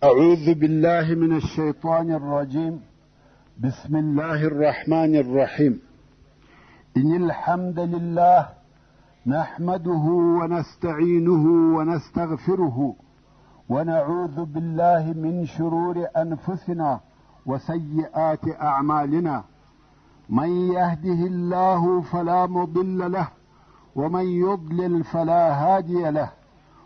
أعوذ بالله من الشيطان الرجيم. بسم الله الرحمن الرحيم. إن الحمد لله نحمده ونستعينه ونستغفره ونعوذ بالله من شرور أنفسنا وسيئات أعمالنا. من يهده الله فلا مضل له ومن يضلل فلا هادي له،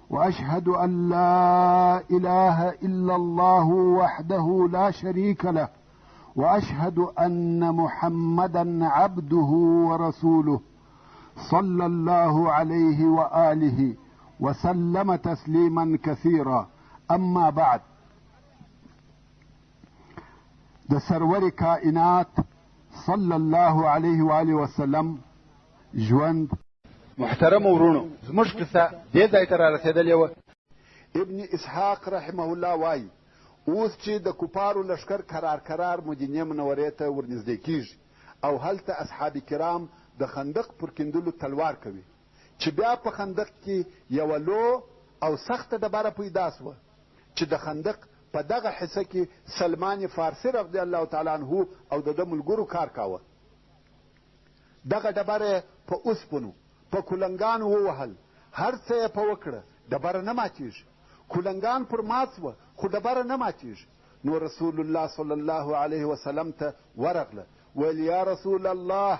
وأشهد أن لا إله إلا الله وحده لا شريك له، وأشهد أن محمدا عبده ورسوله صلى الله عليه وآله وسلم تسليما كثيرا. أما بعد، د سرور کائنات صلی الله علیه و آله وسلم ژوند. محترم ورونو، زموږ قصه دې ځای ته رارسېدلې وه. ابن اسحاق رحمه الله وایي اوس چې د کفارو لښکر کرار مدینې منورې ته ورنږدې کیږي او هلته اصحاب کرام د خندق پر کیندلو تلوار کوي، چې بیا په خندق کې یوه لو او سخته ډبره پیدا سوه چې د خندق په دغه حصه کې سلمان فارسي رضی الله تعالی عنه او د ده ملګرو کار کاوه. دغه ډبره په اوسپنو په کولنګانو ووهل، هر څه یې په وکړه، ډبره نه ماتېږي. کولنګان پر مات سوه خو ډبره نه ماتېږي. نو رسول الله صلی الله علیه وسلم ته ورغله، ویل یا رسول الله،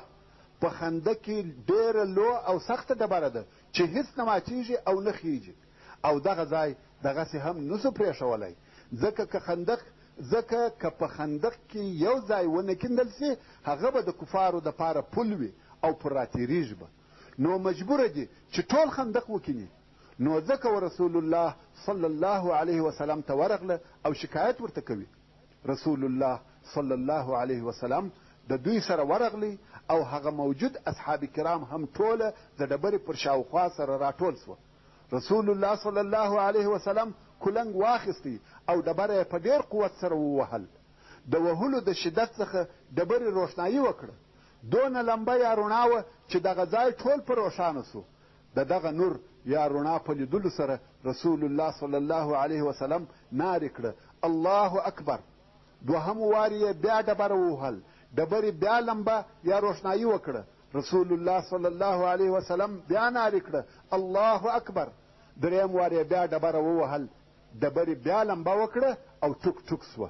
په خندق کې ډېره لو او سخته ډبره ده چې هیڅ نه ماتېږي او نه خیږي، او دغه ځای دغسې هم نسو پرېښولی، ځکه که په خندق کې یو ځای ونه کیندل سي، هغه به د کفارو دپاره پل وي او پر راتېرېږي به، نو مجبوره دي چې ټول خندق وکیني. نو ځکه رسول الله صلی الله علیه وسلم ته ورغله او شکایت ورته کوي. رسول الله صلی الله علیه وسلم د دوی سره ورغلی او هغه موجود اصحاب کرام هم ټوله د ډبرې پر شاوخوا سره راټول سوه. رسول الله صلی الله علیه وسلم کولنګ واخیستی او ډبره یې په ډېر قوت سره ووهل. د وهلو د شدت څخه ډبرې روښنایي وکړه، دونه لمبه یا رڼا وه چې دغه ځای ټول په روښانه سو. د دغه نور یا رڼا په لیدلو سره رسول الله صلی الله علیه وسلم نارې کړه الله اکبر. دوهم وار یې بیا ډبره ووهل، ډبرې بیا لمبه یا روښنایي وکړه. رسول الله صلی الله علیه وسلم بیا نارې کړه الله اکبر. دریم وار یې بیا ډبره ووهل، ډبرې بیا لمبه وکړه او ټوک سوه.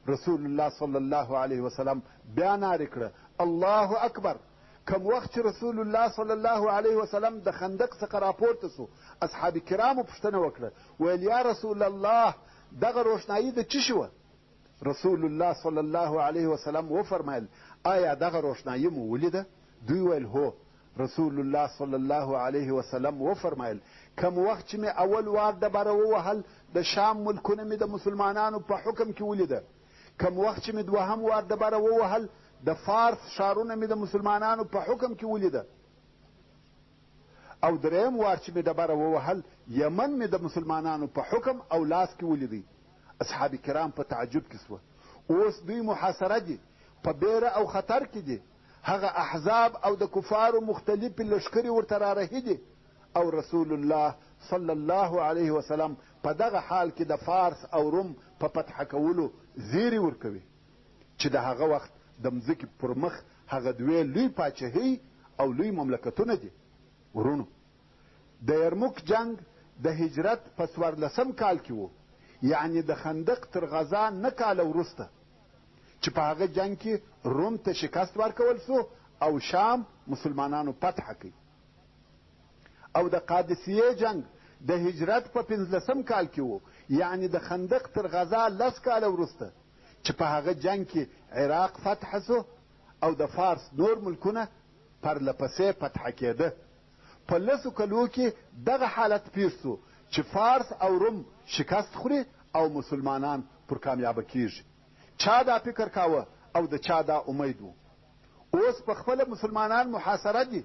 رسول الله صلی الله علیه وسلم بیا نارې کړه الله اکبر. کم وخت چې رسول الله صلی الله علیه وسلم د خندق څخه راپورته سو، اصحاب کرامو پوښتنه وکړه، ویل یا رسول الله، دغه روښنایي د څه شي وه؟ رسول الله صلی الله علیه وسلم وفرمیل آیا دغه روښنایي مو ولیده؟ دوی ویل هو. رسول الله صلی الله علیه وسلم وفرمیل کم وخت چې مې اول وار ډبره ووهل، د شام ملکونه مې د مسلمانانو په حکم کې ولیده. کم وخت چې مې دوهم وار ډبره ووهل، د فارس ښارونه مې د مسلمانانو په حکم کې ولیده. او دریم وار چې مې ډبره ووهل، یمن مې د مسلمانانو په حکم او لاس کې ولیدی. اصحاب کرام په تعجب کې سوه. اوس دوی محاصره دي، په بیره او خطر کې دي. هغه احزاب او د کفارو مختلفې لښکرې ورته رارهي دي، او رسول الله صلی الله علیه وسلم په دغه حال کې د فارس او روم په فتح کولو زیری ورکوي چې د هغه وخت د مځکې پر مخ هغه دوې لوی پاچهۍ او لوی مملکتونه دي. ورونو، د یرموک جنگ د هجرت په 14 کال کې و، یعنی د خندق تر غزا 9 کاله وروسته، چې په هغه جنگ کې روم ته شکست ورکول سو او شام مسلمانانو فتح کړي. او د قادسیې جنگ د هجرت په 15 کال کې و، یعنی د خندق تر غزا 10 کاله وروسته، چې په هغه جنگ کې عراق فتح سو او د فارس نور ملکونه پرلپسې فتح کېده. په 10 کلو کې دغه حالت پېښ سو چې فارس او روم شکست خوري او مسلمانان پر کامیابه کیږي. چا دا فکر کاوه او د چا دا امید و؟ اوس په خپله مسلمانان محاصره دي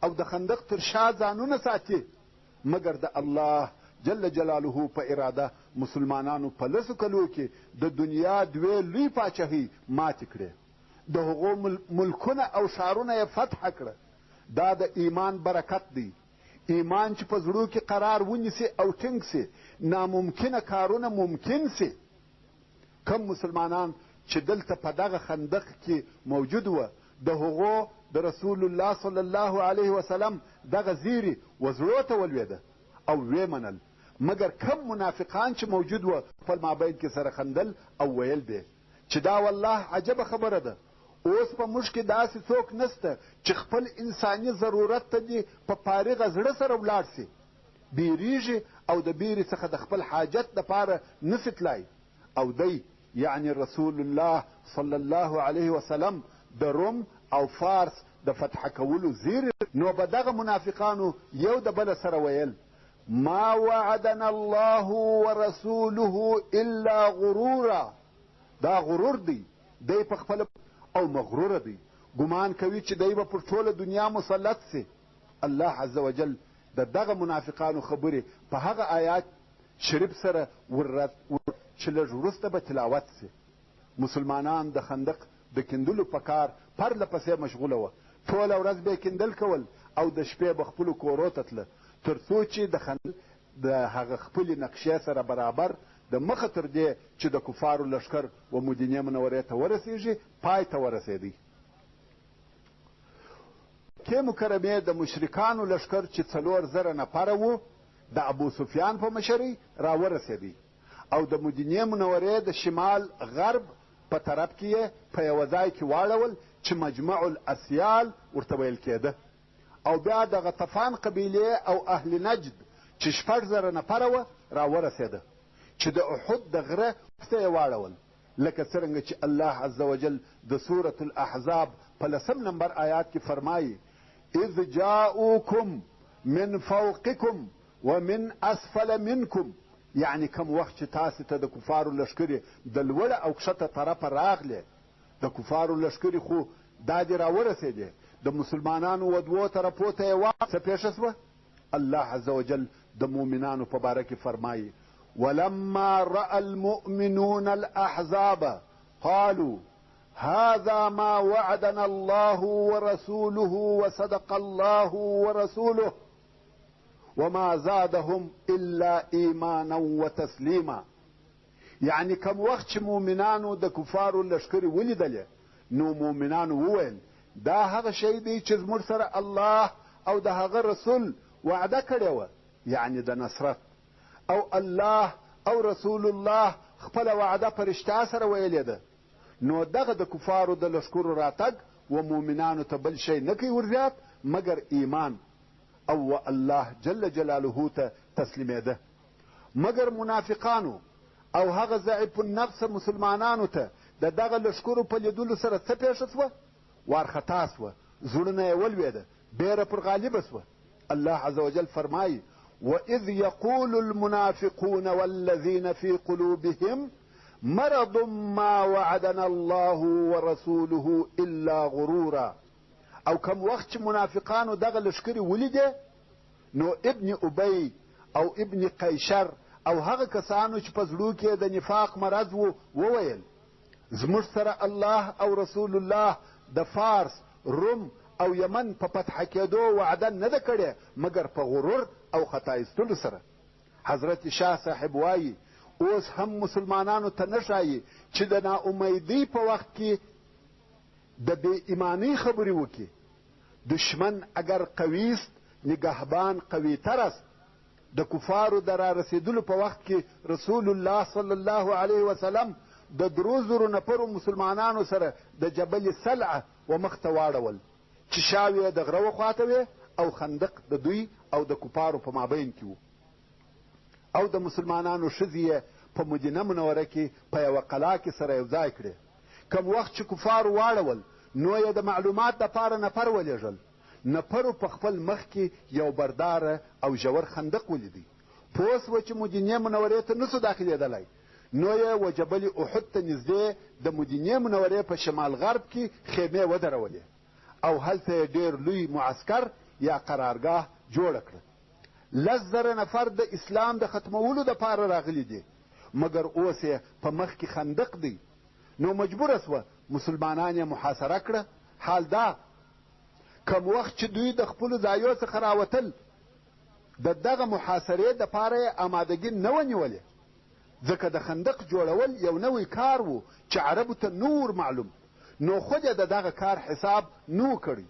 او د خندق تر شا ځانونه ساتي، مګر د الله جل جلاله په اراده مسلمانانو په 10 کلو کې د دنیا 2 لوی پاچهۍ ماتې کړې. د هغو ملکونه او ښارونه یې فتح کړه. دا د ایمان برکت دی. ایمان چې په زړو کې قرار ونیسي او ټینګ سي ناممکنه کارونه ممکن سي. کم مسلمانان چې دلته په دغه خندق کې موجود وه د هغو د رسول الله صلی الله علیه وسلم دغه زیري وزړو ته ولوېده او ویې منل، مګر کم منافقان چې موجود وه خپل مابین کې سره خندل او ویل به چې دا والله عجبه خبره ده، اوس په موږ کې داسې څوک نسته چې خپل انساني ضرورت ته دې په فارغه زړه سره ولاړ سي، بیریږي او د بیرې څخه د خپل حاجت دپاره نسي تلای. او دی یعنی رسول الله صلی الله علیه وسلم د روم او فارس د فتح کولو زیر. نو به دغه منافقانو یو د بله سره ویل ما وعدنا الله ورسوله الا غرورا. دا غرور دی، دی په خپل او مغروره دی، ګمان کوي چې دی به پر ټوله دنیا مسلط سي. الله عز وجل د دغه منافقانو خبرې په هغه آیات شریف سره چې لږ وروسته به تلاوت سي. مسلمانان د خندق د کیندلو په کار پرله پسې مشغوله وه، ټوله ورځ به یې کیندل کول او د شپې به خپلو کورو ته تله تر څو چې د خندق د هغه خپلې نقشې سره برابر د مخه تر دې چې د کفارو لښکر و مدینې منورې ته ورسېږي پای ته ورسېدی. کې مکرمې د مشرکانو لښکر چې 4,000 نفره وو د ابو سفیان په مشرۍ راورسېدی او د مدینې منورې د شمال غرب په طرف کې یې په یوه ځای کې واړول چې مجمع الاسیال ورته ویل کېده. او بیا د غطفان قبیلې او اهل نجد چې 6,000 نفره وه راورسېده چې د احد د غره پسې یې واړول، لکه څرنګه چې الله عز وجل د سورة الاحزاب په 10 نمبر آیات کې فرمایي اذ جاءوکم من فوقکم ومن اسفل منکم، یعنی کم وخت چې تاسې ته د کفارو لښکرې د لوړه او کښته طرفه راغلې، د کفارو لښکرې خو دا دې راورسېدې، د مسلمانانو و دوو طرفو ته یې څه پېښه سوه؟ الله عز وجل د مؤمنانو په باره کې فرمایي ولما رأى المؤمنون الأحزاب قالوا هذا ما وعدنا الله ورسوله وصدق الله ورسوله وما زادهم الا ایمانا وتسلیما. یعنی کم وخت چې مؤمنانو د کفارو لښکرې ولیدلې نو مؤمنانو وویل دا هغه شی دی چې زموږ سره الله او د هغه رسول وعده کړې وه، یعنی د نصرت، او الله او رسول الله خپله وعده په رښتیا سره ویلې ده. نو دغه د کفارو د لښکرو راتګ و مؤمنانو ته بل شی نه کوي ورزیات مګر ایمان او الله جل جلاله ته تسلیمېده. مګر منافقانو او هغه ضعیف النفس مسلمانانو ته د دغه لښکرو په لیدلو سره څه پېښه سوه؟ وارخطا سوه، زړونه یې ولوېده، بیره پر غالبه سوه. الله عز وجل فرمایي وإذ يقول المنافقون والذين في قلوبهم مرض ما وعدنا الله ورسوله إلا غرورا. او کم وخت چې منافقانو دغه لښکرې ولیدې نو ابن ابی او ابن قیشر او هغه کسانو چې په زړو کې د نفاق مرض وو وویل زموږ سره الله او رسول الله د فارس، روم او یمن په فتح کېدو وعده نه ده کړې مګر په غرور او خطا ایستلو سره. حضرت شاه صاحب وایي اوس هم مسلمانانو ته نه ښایي چې د ناامیدۍ په وخت کې د بې ایمانۍ خبرې وکړي. دشمن اگر قوي است نگهبان قوي تر است. د کفارو د رارسېدلو په وخت کې رسول الله صلی الله علیه وسلم د 3,000 نفرو مسلمانانو سره د جبل سلعه و مخ ته واړول چې شاوې د غره وخواته وې او خندق د دوی او د کفارو په مابین کې و، او د مسلمانانو ښځې یې په مدینه منوره کې په یوه قلا کې سره یو ځای کړې. کم وخت چې کفارو واړول نو یې د معلومات دپاره نفر ولېږل. نفرو په خپل مخ کې یو برداره او ژور خندق ولیدی. پوه سوه چې مدینې منورې ته نسو داخلېدلی، نو یې و جبل احد ته نږدې د مدینې منورې په شمال غرب کې خیمې ودرولې او هلته یې ډېر لوی معسکر یا قرارګاه جوړه کړه. 10,000 نفر د اسلام د ختمولو دپاره راغلي دي مګر اوس یې په مخ کې خندق دی. نو مجبوره سوه مسلمانان یې محاصره کړه. حال دا کم وخت چې دوی د خپلو ځایو څخه راوتل د دغه محاصرې دپاره یې آمادګي نه وه نیولې، ځکه د خندق جوړول یو نوی کار و چې عربو ته نور معلوم، نو خود یې د دغه کار حساب نه کړی.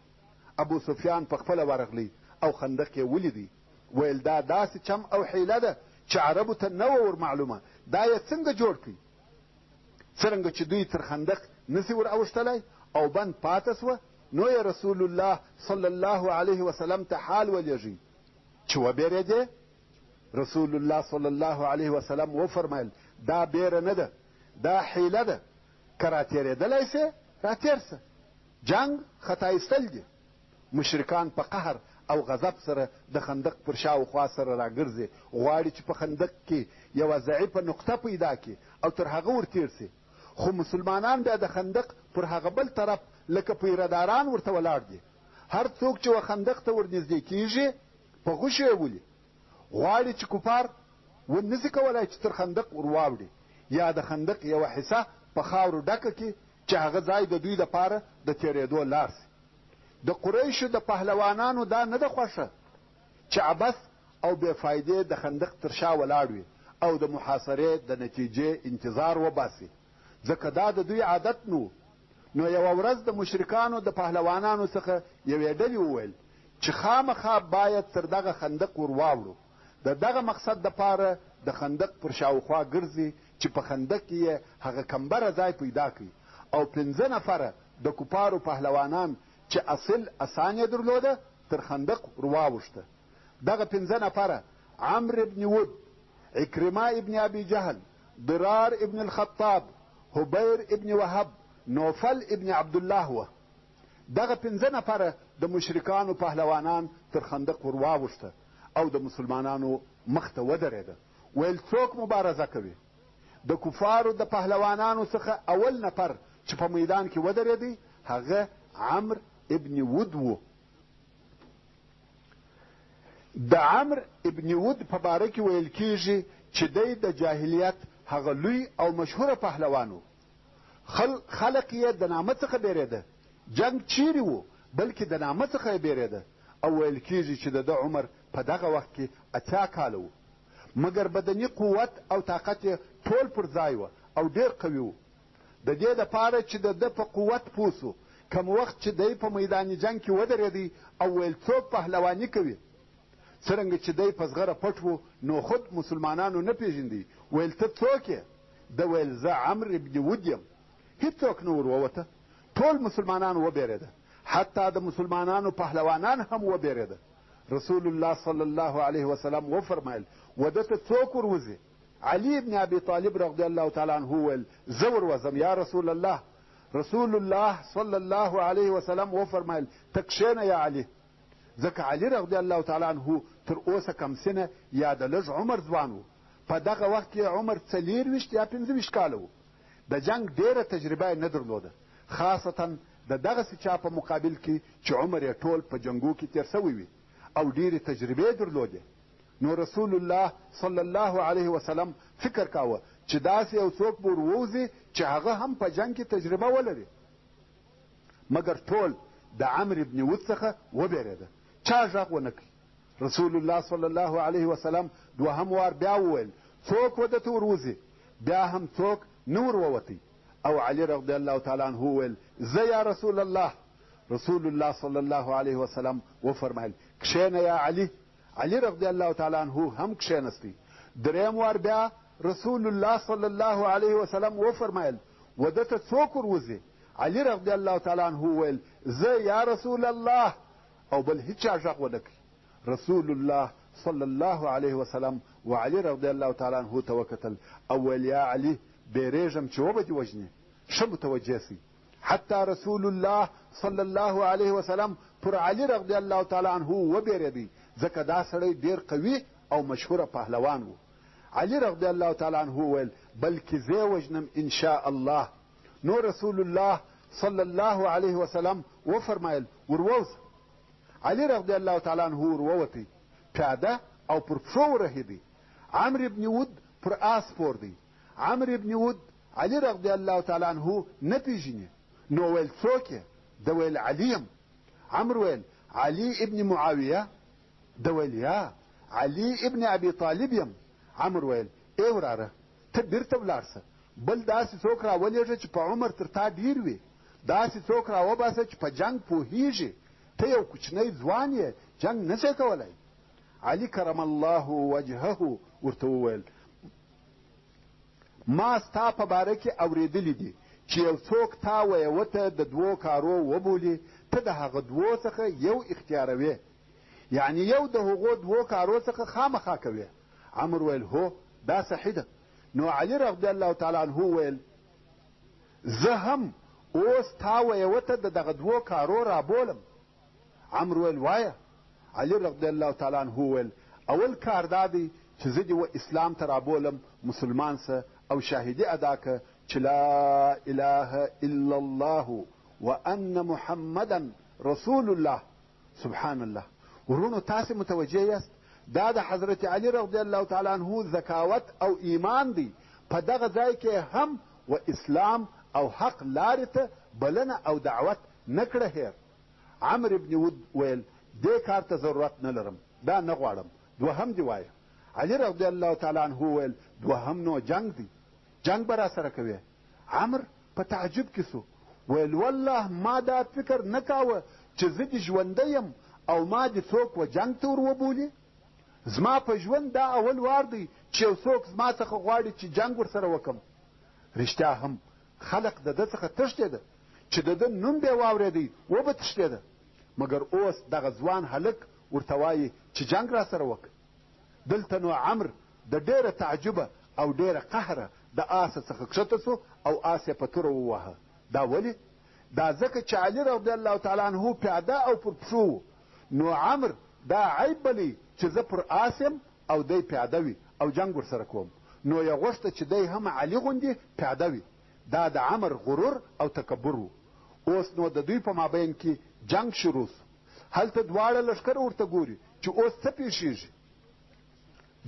ابو سفیان په خپله ورغلی او خندق یې ولیدی، ویل دا داسې چم او حیله ده چې عربو ته نه وه ور معلومه، دا یې څنګه جوړ کړي؟ څرنګه چې دوی تر خندق نسي ور اوښتلی او بند پاته سوه، نو یې رسول الله صلی الله علیه وسلم ته حال ولیږي چې وبېرېدې؟ رسول الله صلی الله علیه وسلم وفرمیل دا بیره نه ده، دا حیله ده، که راتېرېدلی سې راتېر سه، جنګ خطا ایستل دي. مشرکان په قهر او غضب سره د خندق پر شاوخوا سره راګرځي، غواړي چې په خندق کې یوه ضعیفه نقطه پیدا کړي او تر هغه ورتېر سي، خو مسلمانان بیا د خندق پر هغه بل طرف لکه پیرداران ورته ولاړ دي. هر څوک چې و خندق ته ورنږدې کېږي په غوښو یې ولي، غواړي چې کفار ونسي کولی چې تر خندق ور واوړي، یا د خندق یوه حصه په خاورو ډکه کړي چې هغه ځای د دوی دپاره د تېرېدو لار سي. د قریشو د پهلوانانو دا نه ده خوښه چې عبث او بې فایدې د خندق تر شا ولاړ وي او د محاصرې د نتیجې انتظار وباسي، ځکه دا د دوی عادت نو یوه ورځ د مشرکانو د پهلوانانو څخه یوې ډلې وویل چې خامخا باید تر دغه خندق ور واوړو، د دغه مقصد دپاره د خندق پر شاوخوا ګرځي چې په خندق کې یې هغه کمبره ځای پیدا کړي، او 5 نفره د کفارو پهلوانان چې اصل اسان یې درلوده تر خندق ور واوښته. دغه 5 نفره عمرو ابن ود، عکرمه ابن ابي جهل، ضرار ابن الخطاب، هبیر ابن وهب، نوفل ابن عبدالله وه. دغه 5 نفره د مشرکانو پهلوانان تر خندق ور واوښته او د مسلمانانو مخ ته ودرېده. ویل څوک مبارزه کوي؟ د کفارو د پهلوانانو څخه اول نفر چې په میدان کې ودرېدی هغه عمرو ابن ود و. د عمرو ابن ود په باره کې ویل کېږي چې دی د جاهلیت هغه لوی او مشهوره پهلوان و. خلق یې د نامه څخه بیرېده، جنګ چیرې و بلکې د نامه څخه یې بیرېده، او ویل کېږي چې د ده عمر په دغه وخت کې 80 کاله و، مګر بدني قوت او طاقت یې ټول پر ځای و او ډېر قوي و. د دې دپاره چې د ده په قوت پوه سو، کم وخت چې دی په میدان جنګ کې ودرېدی او ویل څوک پهلواني کوي، څرنګه چې دی په زغره پټ و نو خود مسلمانانو نه پېژندی. ویل ته څوک یې؟ ده ویل زه عمرو ابن ود یم. هېڅوک نه ور ووته، ټول مسلمانان وبېرېده، حتی د مسلمانانو پهلوانان هم وبېرېده. رسول الله صلی الله علیه وسلم وفرمیل وده ته څوک وروځي؟ علي ابن ابي طالب رضی الله تعالی عنه ویل زه وروځم یا رسول الله. رسول الله صلی الله علیه وسلم وفرمیل ته کښېنه یا علي، ځکه علي رضی الله تعالی عنه تر اوسه کم سنه یا د لږ عمر ځوان و. په دغه وخت کې عمر 24 یا 25 کاله و. د جنگ ډېره تجربه یې نه درلوده، خاصتا د دغسې چا په مقابل کې چې عمر یې ټول په جنګو کې تېر سوی وي او ډېرې تجربې درلودې. نو رسول الله صلی الله علیه وسلم فکر کاوه چې داسې یو څوک به وروځي چې هغه هم په جنګ کې تجربه ولري، مګر ټول د عمرو ابن ود څخه وبېرېده، چا غږ ونه کړي. رسول الله صلی الله علیه وسلم دوهم وار بیا وویل څوک وده ته وروځي؟ بیا هم څوک نه ور ووتی، او علي رضی الله تعالی عنه وویل زه یا رسول الله. رسول الله صلی الله علیه وسلم وفرمیل کښېنه یا علي. علي رضی الله تعالی عنه هم کښېنستی. دریم وار بیا رسول الله صلی الله علیه وسلم وفرمیل وده ته څوک وروځي؟ علي رضی الله تعالی عنه وویل زه یا رسول الله، او بل هیچا غږ ونه کړي. رسول الله صلی الله علیه وسلم و علي رضی الله تعالی عنه ته وکتل او ویل یا علي بیریږم چې وبه دې وژنې، ښه متوجه سئ. حتی رسول الله صلی الله علیه وسلم پر علي رضی الله تعالی عنه وبېرېدی، ځکه دا سړی ډېر قوي او مشهوره پهلوان و. علي رضی الله تعالی عنه ویل بلکې زه یې وژنم ان شاء الله. نو رسول الله صلی الله علیه وسلم وفرمایل ورووځه. علي رضی الله تعالی عنه ورووتی، پیاده او پر پښو ورهېدی. عمرو ابن ود پر آس سپور دی. عمرو ابن ود علي رضی الله تعالی عنه نه پېژني. نو ویل څوک یې؟ ده ویل علي یم. عمرو ویل علي ابن معاویه؟ ده ویل یا. علي ابن ابي طالب یم. عمرو ویل ای وراره ته بیرته ولاړ شه، بل داسې څوک راولېږه چې په عمر تر تا ډېر وي، داسې څوک راوباسه چې په جنګ پوهېږي، ته یو کوچنی ځوان یې، جنګ نه شې کولی. علي کرم الله وجهه ورته وویل ما ستا په باره کې اورېدلي دي چې یو څوک تا ویوه ته د دوو کارو وبولي، ته د هغه دوو څخه یو اختیاروې، یعنی یو د هغو دوو کارو څخه خامخا کوې. عمرو ویل هو دا صحیح ده. نو علي رضی الله تعالی عنه ویل زه هم اوس تا ویوه ته د دغه دوو کارو رابولم. عمرو ویل وایه. علي رضی الله تعالی عنه ویل اول کار دا دی چې زه دې و اسلام ته رابولم، مسلمان سه او شاهدي ادا که چې لا اله الا الله وان محمدا رسول الله. سبحان الله. ورونو تاسې متوجه یاست دا د حضرت علي رضی الله تعالی عنه ذکاوت او ایمان دی. په دغه ځای کې هم و اسلام او حق لارې ته بلنه او دعوت نه کړه هیر. عمرو بن ود ویل دې کار ته ضرورت نه لرم، دا نه غواړم، دوهم دی وایه. علي رضی الله تعالی عنه ویل دوهم نو جنگ دی، جنگ به راسره کوې. عمرو په تعجب کې سو، ویل والله ما دا فکر نه کاوه چې زه دې ژوندی یم او ما دې څوک و جنگ ته ور وبولي. زما په ژوند دا اول وار دی چې یو څوک زما څخه غواړي چې جنگ ورسره وکم. رښتیا هم خلق د ده څخه تښتېده چې د ده نوم به یې واورېدی وبه تښتېده، مګر اوس دغه ځوان هلک ورته وایي چې جنگ راسره وکړه. دلته نو عمرو د ډېره تعجبه او ډېره قهره د آسه څخه کښته سو او آس یې په توره وواهه. دا ولې؟ دا ځکه چې علي رضی الله تعالی عنه پیاده او پر پښو و. نو عمرو دا عیب بلی چې زه پر آس یم او دی پیاده وي او جنګ ورسره کوم. نو یې غوښته چې دی هم علي غوندې پیاده وي. دا د عمرو غرور او تکبر و. اوس نو د دوی په مابین کې جنگ شروع سو. هلته دواړه لښکر ورته ګوري چې اوس څه پیښیږي.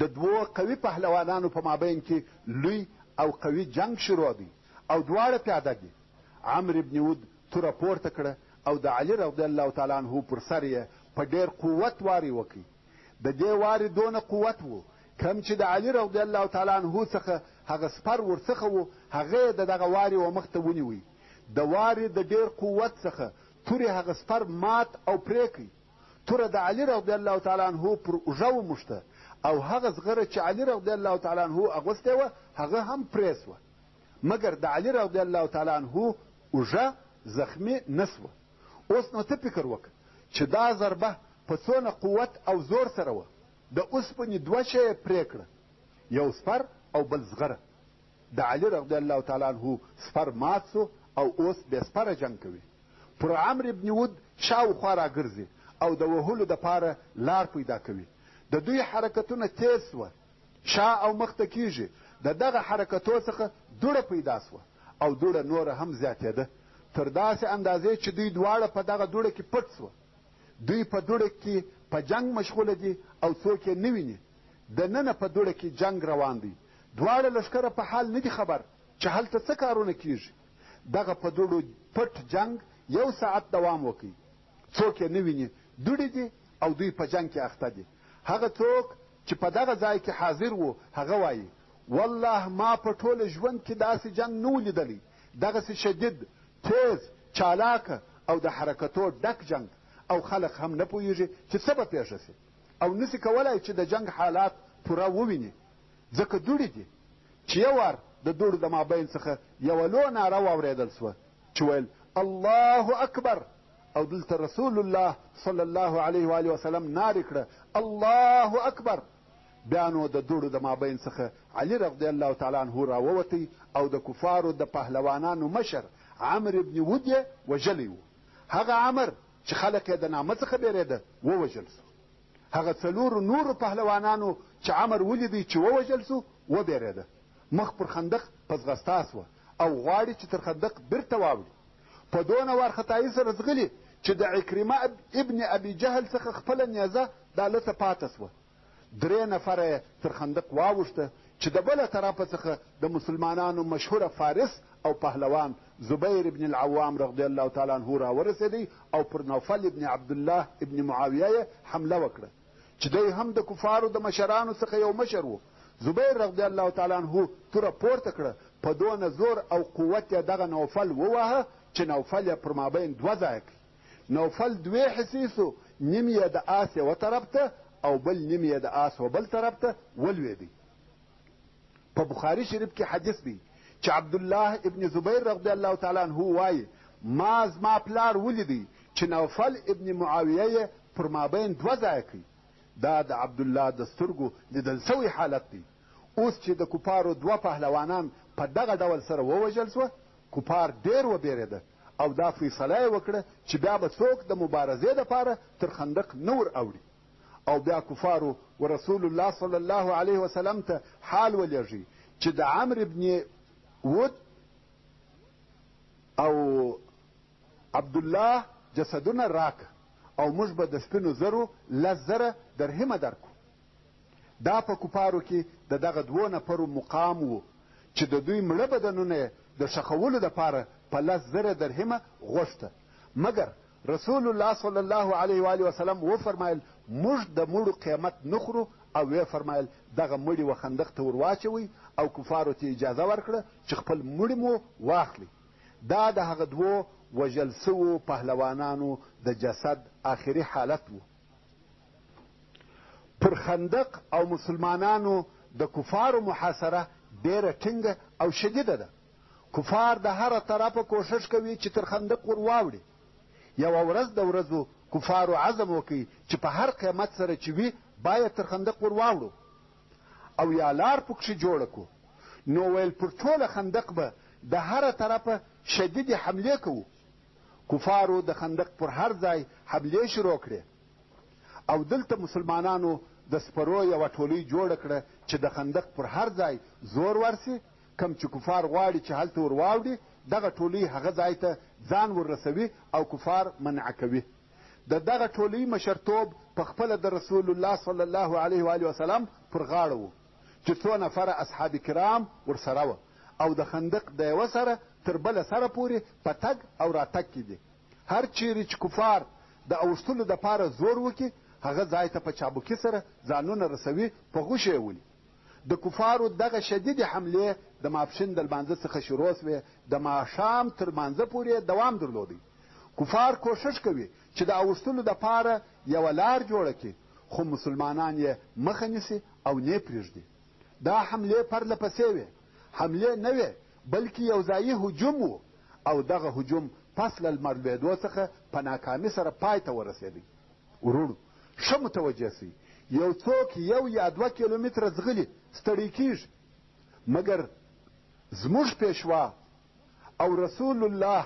د دوو قوي پهلوانانو په مابین کې لوی او قوي جنگ شروع دی او دواړه پیاده دي. عمرو بن ود توره پورته کړه او د علي رضی الله تعالی عنه پر سر یې په ډېر قوت واري وکړي. د دې واري دونه قوت و کم چې د علي رضی الله تعالی عنه څخه هغه سپر ورڅخه و هغه یې د دغه واري و مخ ته ونیوی. د واري د ډېر قوت څخه تورې هغه سپر مات او پرې کړي. توره د علي رضی الله تعالی عنه پر اوږه وموښته او هغه زغره چې علي رضی الله تعالی عنه اغوستې وه هغه هم پرې سوه، مګر د علي رضی الله تعالی عنه اوږه زخمي نه سوه. اوس نو ته فکر وکړه چې دا ضربه په څونه قوت او زور سره وه. د اوسپنې دوه شی یې پرې کړه، یو سپر او بل زغره. د علي رضی الله تعالی عنه سپر مات سو او اوس بې سپره جنګ کوي. پر عمرو بن ود شاوخوا راګرځي او د وهلو دپاره لار پیدا کوي. د دوی حرکتونه تیز سوه، شا او مخته کیږي. د دغه حرکتو څخه دوړه پیدا سوه او دوړه نوره هم زیاتېده تر داسې اندازې چې دوی دواړه په دغه دوړه کې پټ سوه. دوی په دوړه کې په جنگ مشغوله دي او څوک یې نه ویني. دننه په دوړه کې جنگ روان دی. دواړه لښکره په حال نه دي خبر چې هلته څه کارونه کیږي. دغه په دوړو پټ جنگ 1 ساعت دوام وکړي. څوک یې نه ویني، دوړې دي او دوی په جنگ کې اخته دي. هغه څوک چې په دغه ځای کې حاضر و هغه وایي والله ما په ټوله ژوند کې داسې جنگ نه و لیدلی، دغسې شدید، تیز، چالاکه او د حرکتو ډک جنگ، او خلق هم نه پوهېږي چې څه به پېښه شي او نسي کولی چې د جنگ حالات پوره وویني، ځکه دوړې دي. چې یو وار د دوړو د مابین څخه یوه لویه ناره واورېدل سوه چې ویل الله اکبر، او دلته رسول الله صلی الله علیه و آله وسلم نارې کړه الله اکبر. بیا نو د دوړو د مابین څخه علي رضی الله تعالی عنه راووتی او د کفارو د پهلوانانو مشر عمرو بن ود یې وژلی و. هغه عمر چې خلک یې د نامه څخه بیرېده ووژل سو. هغه 4 نورو پهلوانانو چې عمر ولیدی چې ووژل سو وبېرېده. مخ پر خندق په ځغستا سوه او غواړي چې تر خندق بیرته واوړي. په دونه وارخطایي سره ځغلي چې د عکرمه ابن ابي جهل څخه خپله نیزه دا لته پاته سوه. 3 نفره یې تر خندق واوښته چې د بله طرفه څخه د مسلمانانو مشهوره فارس او پهلوان زبیر ابن العوام رضی الله تعالی عنه راورسېدی او پر نوفل ابن عبدالله ابن معاویه یې حمله وکړه چې دی هم د کفارو د مشرانو څخه یو مشر و. زبیر رضی الله تعالی عنه توره پورته کړه، په دونه زور او قوت یې دغه نوفل وواهه چې نوفل یې پر مابین دوه ځایه کړي. نوفل دوې حصې سو، نیم یې د آس یوه طرف ته او بل نیم یې د آس و بل طرف ته ولوېدی. په بخاري شریف کې حدیث دی چې عبدالله ابن زبیر رضی الله تعالی عنه وایي ما زما پلار ولیدی چې نوفل ابن معاویه یې پر مابین دوه ځایه کړي. دا د عبدالله د سترګو لیدل سوی حالت دی. اوس چې د کفارو دوه پهلوانان په دغه ډول سره ووژل سوه، کفار ډېر وبېرېده او دا فیصله یې وکړه چې بیا به څوک د مبارزې دپاره تر خندق نه ور اوړي. او بیا کفارو و رسول الله صلی الله علیه وسلم ته حال ولېږي چې د عمرو ابن ود او عبدالله جسدونه راکه او موږ به د سپینو زرو 10,000 درهمه درکو. دا په کفارو کې د دغه دوو نفرو مقام و چې د دوی مړه بدنونه یې د ښخولو دپاره په 10,000 درهمه غوښته. مګر رسول الله صلی الله علیه و آله وسلم وفرمایل موږ د مړو قیمت نه خورو، او ویې فرمایل دغه مړي و خندق ته ور واچوئ او کفارو ته اجازه ورکړه چې خپل مړي مو واخلي. دا د هغه دوو وژل سوو پهلوانانو د جسد آخري حالت و. پر خندق او مسلمانانو د کفارو محاصره ډېره ټینګه او شدیده ده. کفار د هره طرفه کوښښ کوي چې تر خندق ور واوړي. یوه ورځ د ورځو کفارو عزم وکړي چې په هر قیمت سره چې وي باید تر خندق ور واوړو او یا لار پکښې جوړه کړو. نو ویل پر ټوله خندق به د هره طرفه شدیدې حملې کوو. کفارو د خندق پر هر ځای حملې شروع کړې او دلته مسلمانانو د سپرو یوه ټولۍ جوړه کړه چې د خندق پر هر ځای زور ورسي. کم چې کفار غواړي چې هلته ور واوړي، دغه ټولۍ هغه ځای ته ځان ور رسوي او کفار منع کوي. د دغه ټولۍ مشرتوب په خپله د رسول الله صلی الله علیه و آله وسلم پر غاړه و چې څو نفره اصحاب کرام ورسره وه او د خندق د یوه سره تر بله سره پورې په تګ او راتګ کې دي. هر چیرې چې کفار د اوښتلو دپاره زور وکړي، هغه ځای ته په چابکي سره ځانونه رسوي، په غوښه یې ولي. د کفارو دغه شدیدې حملې د ماپښین د لمانځه څخه شروع سوې، د ماښام تر مانځه پورې دوام درلودی. کفار کوښښ کوي چې د اوښتلو دپاره یوه لار جوړه کړي، خو مسلمانان یې مخه نیسي او نه پرېږدي. دا حملې پرله پسې وې، حملې نه وې بلکې یو ځایي هجوم و او دغه هجوم پس له لمر لوېدو څخه په ناکامي سره پای ته ورسېدی. ورونو ښه متوجه سئ، یو څوک 1 یا 2 کیلومتره ځغلي ستړی کېږي، مګر زموږ پیشوا او رسول الله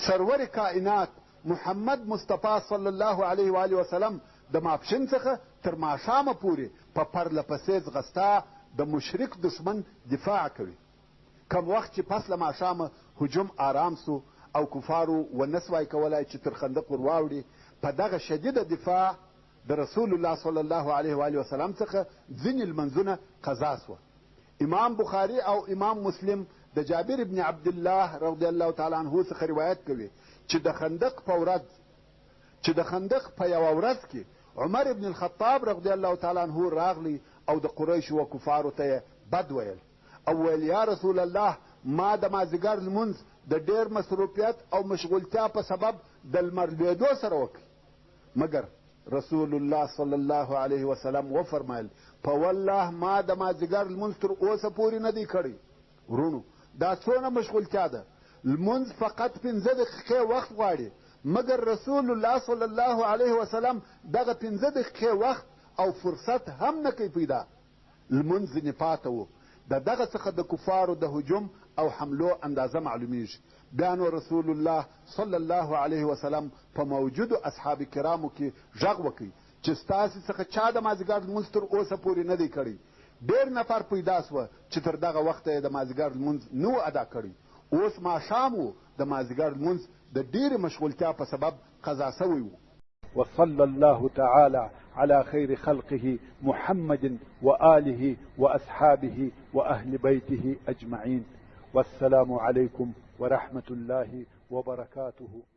سرور کائنات محمد مصطفی صلی الله علیه و آله وسلم د ماپښین څخه تر ماښامه پورې په پرله پسې ځغستا د مشرک دشمن دفاع کوي. کم وخت چې پس له ماښامه هجوم آرام سو او کفارو ونه سوای کولی چې تر خندق ور واوړي، په دغه شدیده دفاع د رسول الله صلی الله علیه و آله وسلم څخه ځینې لمنځونه قضا سوه. امام بخاري او امام مسلم د جابر ابن عبدالله رضی الله تعالی عنه څخه روایت کوي چې د خندق په یوه ورځ کې عمر ابن الخطاب رضی الله تعالی عنه راغلی او د قریشو و کفارو ته یې بد ویل او ویل یا رسول الله ما د مازدیګر لمونځ د ډېر مصروفیت او مشغولتیا په سبب د لمر لوېدو سره وکړي. مګر رسول الله صلی الله علیه وسلم وفرمایل په والله ما د مازدیګر لمونځ تر اوسه پورې نه دی کړی. ورونو دا څونه مشغولتیا ده. لمونځ فقط 15 دقیقې وخت غواړي، مګر رسول الله صلی الله علیه وسلم دغه 15 دقیقې وخت او فرصت هم نه کوي پیدا. لمونځ ځینې پاته و. دغه څخه د کفارو د هجوم او حملو اندازه معلومیږي. بیا نو رسول الله صلی الله علیه وسلم په موجودو اصحاب کرامو کې غږ وکړي چې ستاسې څخه چا د مازدیګر لمونځ تر اوسه پورې نه دی کړی. ډېر نفر پیدا سوه چې تر دغه وخته یې د مازدیګر لمونځ نه و ادا کړی. اوس ماښام و، د مازدیګر لمونځ د ډېرې مشغولتیا په سبب قضا سوی و. وصلى الله تعالى على خير خلقه محمد وآله وأصحابه وأهل بيته أجمعين. والسلام عليكم ورحمة الله وبركاته.